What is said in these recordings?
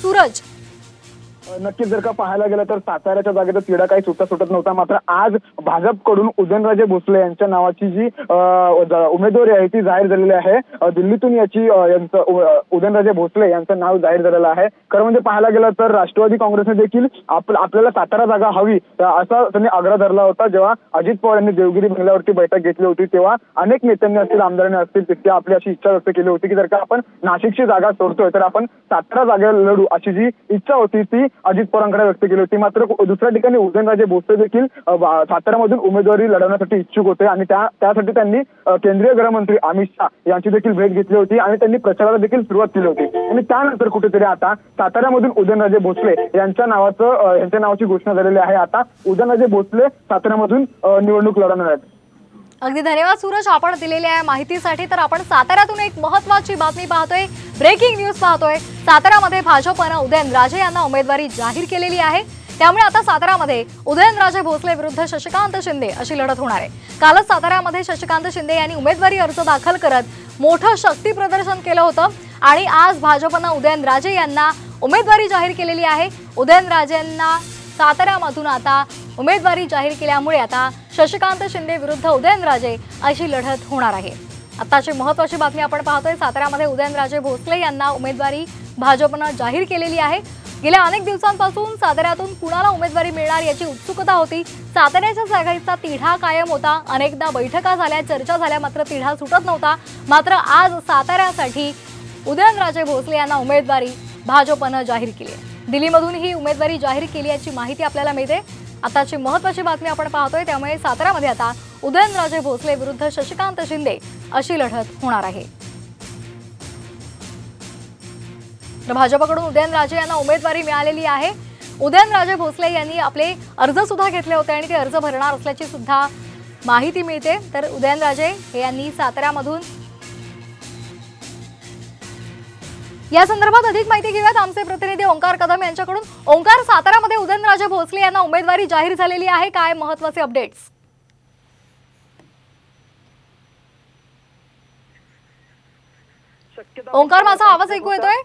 सूरज, नक्कीच जर का पाहायला गेलं तर साताऱ्याच्या जागेचा तिढा काही सुटत नव्हता. मात्र आज भाजपकडून उदयनराजे भोसले यांच्या नावाची जी उमेदवारी आहे ती जाहीर झालेली आहे. दिल्लीतून उदयनराजे भोसले यांचं नाव जाहीर झालेलं आहे. खरं म्हणजे पाहायला गेलं तर राष्ट्रवादी काँग्रेसने देखील आपल्याला सातारा जागा हवी असा त्यांनी आग्रह धरला होता. जेव्हा अजित पवार यांनी देवगिरी बंगल्यावरती बैठक घेतली होती तेव्हा अनेक नेत्यांनी असतील, आमदारांनी असतील, तिथे आपली अशी इच्छा व्यक्त केली होती की जर का आपण नाशिकची जागा सोडतोय तर आपण सातारा जागेला लढू अशी जी इच्छा होती ती अजित पवारांकडे व्यक्त केली होती. मात्र दुसऱ्या ठिकाणी उदयनराजे भोसले देखील साताऱ्यामधून उमेदवारी लढवण्यासाठी इच्छुक होते आणि त्यासाठी त्यांनी केंद्रीय गृहमंत्री अमित शाह यांची देखील भेट घेतली होती आणि त्यांनी प्रचाराला देखील सुरुवात केली होती. आणि त्यानंतर कुठेतरी आता साताऱ्यामधून उदयनराजे भोसले यांच्या नावाची घोषणा झालेली आहे. आता उदयनराजे भोसले साताऱ्यामधून निवडणूक लढवणार आहेत. अगदी धन्यवाद सूरज आपण दिलेल्या माहितीसाठी. तर आपण साताऱ्यातून एक महत्त्वाची बातमी पाहतोय, ब्रेकिंग न्यूज पाहतोय. साताऱ्यामध्ये भाजपनं उदयनराजे यांना उमेदवारी जाहीर केलेली आहे. त्यामुळे आता साताऱ्यामध्ये उदयनराजे भोसले विरुद्ध शशिकांत शिंदे अशी लढत होणार आहे. कालच साताऱ्यामध्ये शशिकांत शिंदे यांनी उमेदवारी अर्ज दाखल करत मोठं शक्ती प्रदर्शन केलं होतं आणि आज भाजपनं उदयनराजे यांना उमेदवारी जाहीर केलेली आहे. उदयनराजेंना साताऱ्यामधून आता उमेदवारी जाहीर केल्यामुळे आता शशिकांत शिंदे विरुद्ध उदयनराजे अशी लढत होणार आहे. आताची महत्त्वाची बातमी आपण पाहतोय, साताऱ्यामध्ये उदयनराजे भोसले यांना उमेदवारी भाजपनं जाहीर केलेली आहे. गेल्या अनेक दिवसांपासून साताऱ्यातून कुणाला उमेदवारी मिळणार याची उत्सुकता होती. साताऱ्याच्या जागेचा तिढा कायम होता. अनेकदा बैठका झाल्या, चर्चा झाल्या, मात्र तिढा सुटत नव्हता. मात्र आज साताऱ्यासाठी उदयनराजे भोसले यांना उमेदवारी भाजपनं जाहीर केली आहे. दिल्लीमधून ही उमेदवारी जाहीर केली याची माहिती आपल्याला मिळते. आताची महत्त्वाची बातमी आपण पाहतोय, त्यामुळे साताऱ्यामध्ये आता उदयनराजे भोसले विरुद्ध शशिकांत शिंदे अशी लढत होणार आहे. तर भाजपकडून उदयनराजे यांना उमेदवारी मिळालेली आहे. उदयनराजे भोसले यांनी आपले अर्ज सुद्धा घेतले होते आणि ते अर्ज भरणार असल्याची सुद्धा माहिती मिळते. तर उदयनराजे यांनी साताऱ्यामधून या संदर्भात अधिक माहिती घेऊयात आमचे प्रतिनिधी ओंकार कदम यांच्याकडून. ओंकार, साताऱ्यामध्ये उदयनराजे भोसले यांना उमेदवारी जाहीर झालेली आहे, काय महत्त्वाचे अपडेट्स? ओंकार, माझा आवाज ऐकू येतोय?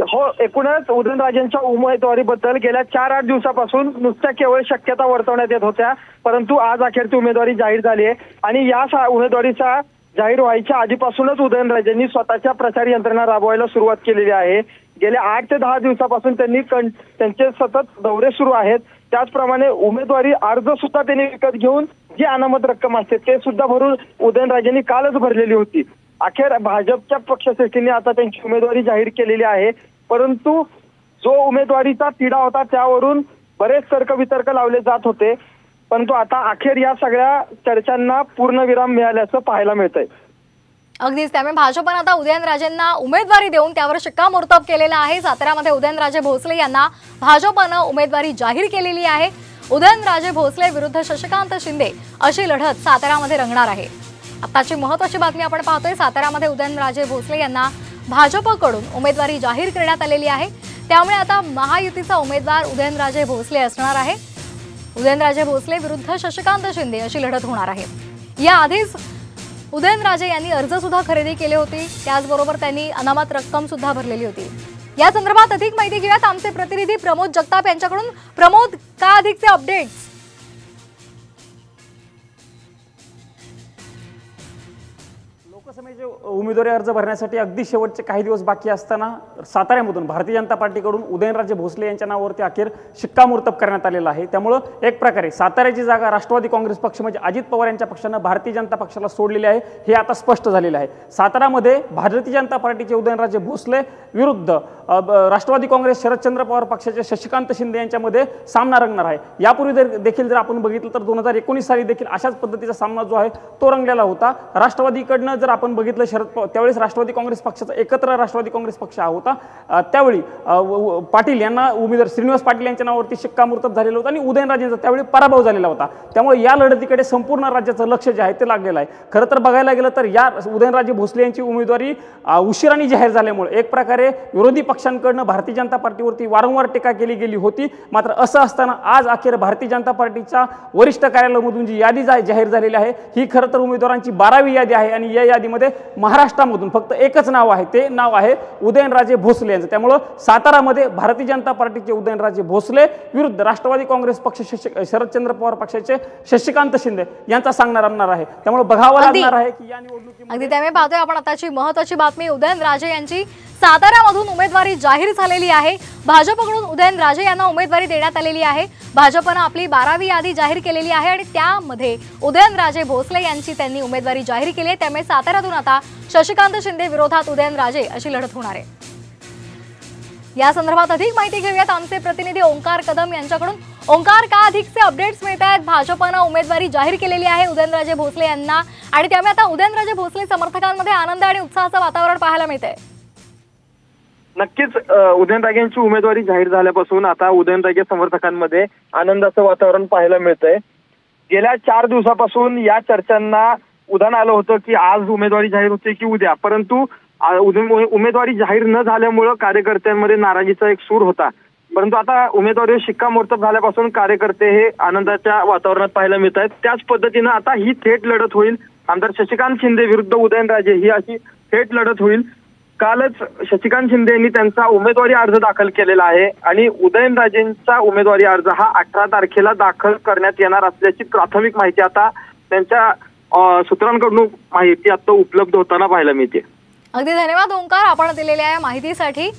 हो, एकूणच उदयनराजेंच्या उमेदवारीबद्दल गेल्या 4-8 दिवसापासून नुसत्या केवळ शक्यता वर्तवण्यात येत होत्या, परंतु आज अखेर ती उमेदवारी जाहीर झाली आहे. आणि या उमेदवारीचा जाहीर व्हायच्या आधीपासूनच उदयनराजेंनी स्वतःच्या प्रचार यंत्रणा राबवायला सुरुवात केलेली आहे. गेल्या 8 ते 10 दिवसापासून त्यांचे सतत दौरे सुरू आहेत. त्याचप्रमाणे उमेदवारी अर्ज सुद्धा त्यांनी विकत घेऊन जी अनामत रक्कम असते ते सुद्धा भरून उदयनराजेंनी कालच भरलेली होती. अखेर भाजपच्या पक्षश्रेष्ठींनी आता त्यांची उमेदवारी जाहीर केलेली आहे. परंतु जो उमेदवारीचा तिढा होता त्यावरून बरेच तर्कवितर्क लावले जात होते, परंतु आता अखेर या सगळ्या चर्चांना पूर्णविराम मिळाल्याचं पाहायला मिळतंय. अगदीच, त्यामुळे भाजपनं आता उदयनराजेंना उमेदवारी देऊन त्यावर शिक्कामोर्तब केलेला आहे. साताऱ्यामध्ये उदयनराजे भोसले यांना भाजपनं उमेदवारी जाहीर केलेली आहे. उदयनराजे भोसले विरुद्ध शशिकांत शिंदे अशी लढत साताऱ्यामध्ये रंगणार आहे. आताची महत्त्वाची बातमी आपण पाहतोय, साताऱ्यामध्ये उदयनराजे भोसले यांना भाजपकडून उमेदवारी जाहीर करण्यात आलेली आहे. त्यामुळे आता महायुतीचा उमेदवार उदयनराजे भोसले असणार आहे. उदयनराजे भोसले विरुद्ध शशिकांत शिंदे अशी लढत होणार आहे. याआधीच उदयनराजे यांनी अर्ज सुद्धा खरेदी केले होते, त्याचबरोबर त्यांनी अनामत रक्कम सुद्धा भरलेली होती. या संदर्भात अधिक माहिती घेऊयात आमचे प्रतिनिधी प्रमोद जगताप यांच्याकडून. प्रमोद, काय अधिकचे अपडेट्स? लोकसभेचे उमेदवारी अर्ज भरण्यासाठी अगदी शेवटचे काही दिवस बाकी असताना साताऱ्यामधून भारतीय जनता पार्टीकडून उदयनराजे भोसले यांच्या नावावरती अखेर शिक्कामोर्तब करण्यात आलेला आहे. त्यामुळे एक प्रकारे साताऱ्याची जागा राष्ट्रवादी काँग्रेस पक्ष म्हणजे अजित पवार यांच्या पक्षानं भारतीय जनता पक्षाला सोडलेली आहे हे आता स्पष्ट झालेलं आहे. साताऱ्यामध्ये भारतीय जनता पार्टीचे उदयनराजे भोसले विरुद्ध राष्ट्रवादी काँग्रेस शरदचंद्र पवार पक्षाचे शशिकांत शिंदे यांच्यामध्ये सामना रंगणार आहे. यापूर्वी देखील जर आपण बघितलं तर 2019 साली देखील अशाच पद्धतीचा सामना जो आहे तो रंगलेला होता. राष्ट्रवादीकडनं जर आपण बघितलं त्यावेळेस राष्ट्रवादी काँग्रेस पक्षाचा एकत्र राष्ट्रवादी काँग्रेस पक्ष होता. त्यावेळी पाटील यांना उमेदवार श्रीनिवास पाटील यांच्या नावावरती शिक्कामोर्तब झालेलं होतं आणि उदयनराजेंचा त्यावेळी पराभव झालेला होता. त्यामुळे या लढतीकडे संपूर्ण राज्याचं लक्ष जे आहे ते लागलेलं आहे. खरं तर बघायला गेलं तर या उदयनराजे भोसले यांची उमेदवारी उशिराने जाहीर झाल्यामुळे एक प्रकारे विरोधी पक्षांकडनं भारतीय जनता पार्टीवरती वारंवार टीका केली गेली होती. मात्र असं असताना आज अखेर भारतीय जनता पार्टीच्या वरिष्ठ कार्यालयामधून जी यादी जाहीर झालेली आहे ही खरं तर उमेदवारांची 12वी यादी आहे आणि या यादीमध्ये याच्यामध्ये महाराष्ट्रामधून फक्त एकच नाव आहे, ते नाव आहे उदयनराजे भोसले यांचं। त्यामुळं सातारामध्ये भारतीय जनता पार्टीचे उदयनराजे भोसले विरुद्ध राष्ट्रवादी काँग्रेस पक्ष शरदचंद्र पवार पक्षाचे शशिकांत शिंदे यांचा सामना रंगणार आहे। त्यामुळे बघावं लागणार आहे की या निवडणुकीमध्ये अगदी त्यामुळे पाहतोय आपण आताची महत्त्वाची बातमी, उदयनराजे यांची सातारामधून उमेदवारी जाहीर झालेली आहे। भाजपकडून उदयनराजे यांना उमेदवारी देण्यात आलेली आहे। भाजपने आपली 12वी यादी जाहीर केलेली आहे आणि त्यामध्ये उदयनराजे भोसले यांची त्यांनी उमेदवारी जाहीर केली आहे। त्यामुळे साताऱ्यातून आता शशिकांत शिंदे विरोधात उदयनराजे अशी लढत होणार आहे। या संदर्भात अधिक माहिती घेऊयात आमचे प्रतिनिधी ओंकार कदम यांच्याकडून। ओंकार, का अधिकचे अपडेट्स मिळत आहेत? भाजपने उमेदवारी जाहीर केलेली आहे उदयनराजे भोसले यांना आणि त्यामुळे आता उदयनराजे भोसले समर्थकांमध्ये आनंद आणि उत्साहाचं वातावरण पाहायला मिळतंय। नक्कीच उदयनराजेंची उमेदवारी जाहीर झाल्यापासून आता उदयनराजे समर्थकांमध्ये आनंदाचं वातावरण पाहायला मिळतंय। गेल्या 4 दिवसापासून या चर्चांना उधाण आलं होतं की आज उमेदवारी जाहीर होते की उद्या, परंतु उमेदवारी जाहीर न झाल्यामुळे कार्यकर्त्यांमध्ये नाराजीचा एक सूर होता। परंतु आता उमेदवारीवर शिक्कामोर्तब झाल्यापासून कार्यकर्ते हे आनंदाच्या वातावरणात पाहायला मिळत आहेत। त्याच पद्धतीनं आता ही थेट लढत होईल, आमदार शशिकांत शिंदे विरुद्ध उदयनराजे ही अशी थेट लढत होईल। कालच शशिकांत शिंदे यांनी त्यांचा उमेदवारी अर्ज दाखल केलेला आहे आणि उदयनराजेंचा उमेदवारी अर्ज हा 18 तारखेला दाखल करण्यात येणार असल्याची प्राथमिक माहिती आता त्यांच्या सूत्रांकडून माहिती आता उपलब्ध होताना पाहायला मिळते। अगदी धन्यवाद ओंकार आपण दिलेल्या या माहितीसाठी।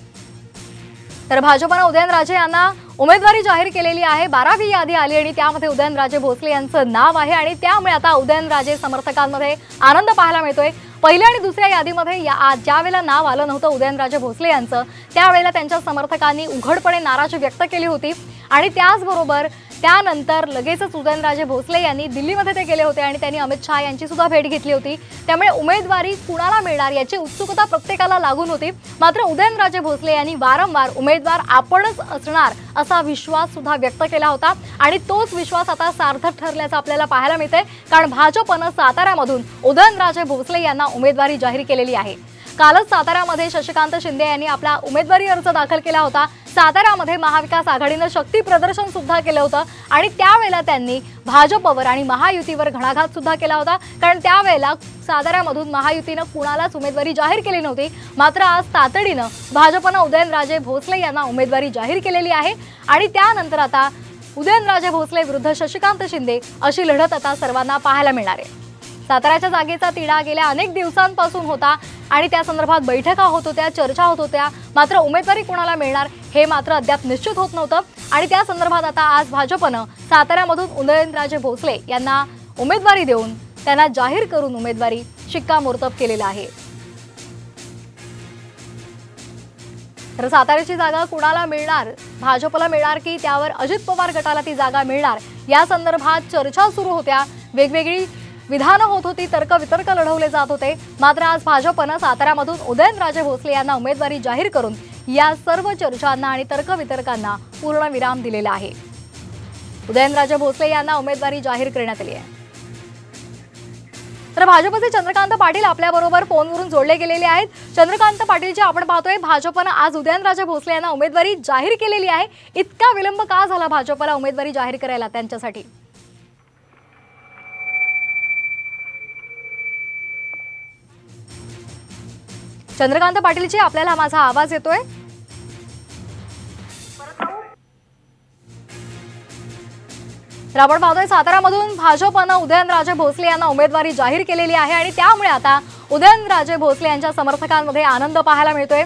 तर भाजपने उदयनराजे यांना उमेदवारी जाहीर केलेली आहे, 12वी यादी आली आणि त्यामध्ये उदयनराजे भोसले यांचं नाव आहे आणि त्यामुळे आता उदयनराजे समर्थकांमध्ये आनंद पाहायला मिळतोय। पहिल्या आणि दुसऱ्या यादीमध्ये ज्या वेळेला नाव आलं नव्हतं उदयनराजे भोसले यांचं, त्यावेळेला त्यांच्या समर्थकांनी उघडपणे नाराजी व्यक्त केली होती आणि त्याचबरोबर त्यानंतर लगेचच उदयनराजे भोसले यांनी दिल्लीमध्ये ते गेले होते आणि त्यांनी अमित शहा यांची सुद्धा भेट घेतली होती। त्यामुळे उमेदवारी कुणाला मिळणार याची उत्सुकता प्रत्येकाला लागून होती। मात्र उदयनराजे भोसले यांनी वारंवार उमेदवार आपणच असणार असा विश्वास सुद्धा व्यक्त केला होता आणि तोच विश्वास आता सार्थक ठरल्याचं आपल्याला पाहायला मिळतंय, कारण भाजपनं साताऱ्यामधून उदयनराजे भोसले यांना उमेदवारी जाहीर केलेली आहे। कालच साताऱ्यामध्ये शशिकांत शिंदे यांनी आपला उमेदवारी अर्ज दाखल केला होता। साताऱ्यामध्ये महाविकास आघाडीनं शक्ती प्रदर्शन सुद्धा केलं होतं आणि त्यावेळेला त्यांनी भाजपवर आणि महायुतीवर घणाघात सुद्धा केला होता, कारण त्यावेळेला साताऱ्यामधून महायुतीनं कुणालाच उमेदवारी जाहीर केली नव्हती। मात्र आज तातडीनं भाजपनं उदयनराजे भोसले यांना उमेदवारी जाहीर केलेली आहे आणि त्यानंतर आता उदयनराजे भोसले विरुद्ध शशिकांत शिंदे अशी लढत आता सर्वांना पाहायला मिळणार आहे। साताऱ्याच्या जागेचा तिढा गेल्या अनेक दिवसांपासून होता आणि त्या संदर्भात बैठका होत होत्या, चर्चा होत होत्या, मात्र उमेदवारी कोणाला मिळणार हे मात्र अद्याप निश्चित होत नव्हतं आणि त्या संदर्भात आता आज भाजपनं साताऱ्यामधून उदयनराजे भोसले यांना उमेदवारी देऊन त्यांना जाहीर करून उमेदवारी शिक्कामोर्तब केलेला आहे। तर साताऱ्याची जागा कुणाला मिळणार, भाजपला मिळणार की त्यावर अजित पवार गटाला ती जागा मिळणार, या संदर्भात चर्चा सुरू होत्या, वेगवेगळी विधानं होत होती, तर्क वितर्क लढवले जात होते। मात्र आज भाजपनं साताऱ्यामधून उदयनराजे भोसले यांना उमेदवारी जाहीर करून या सर्व चर्चांना आणि तर्क वितर्कांना पूर्ण विराम दिलेला आहे। उदयनराजे भोसले यांना उमेदवारी जाहीर करण्यात आली आहे। तर भाजपचे चंद्रकांत पाटील आपल्याबरोबर फोनवरून जोडले गेलेले आहेत। चंद्रकांत पाटीलजी, आपण पाहतोय भाजपनं आज उदयनराजे भोसले यांना उमेदवारी जाहीर केलेली आहे, इतका विलंब का झाला भाजपला उमेदवारी जाहीर करायला त्यांच्यासाठी? चंद्रकांत पाटीलजी, आपल्याला माझा आवाज येतोय? तर आपण पाहतोय साताऱ्यामधून भाजपनं उदयनराजे भोसले यांना उमेदवारी जाहीर केलेली आहे आणि त्यामुळे आता उदयनराजे भोसले यांच्या समर्थकांमध्ये आनंद पाहायला मिळतोय।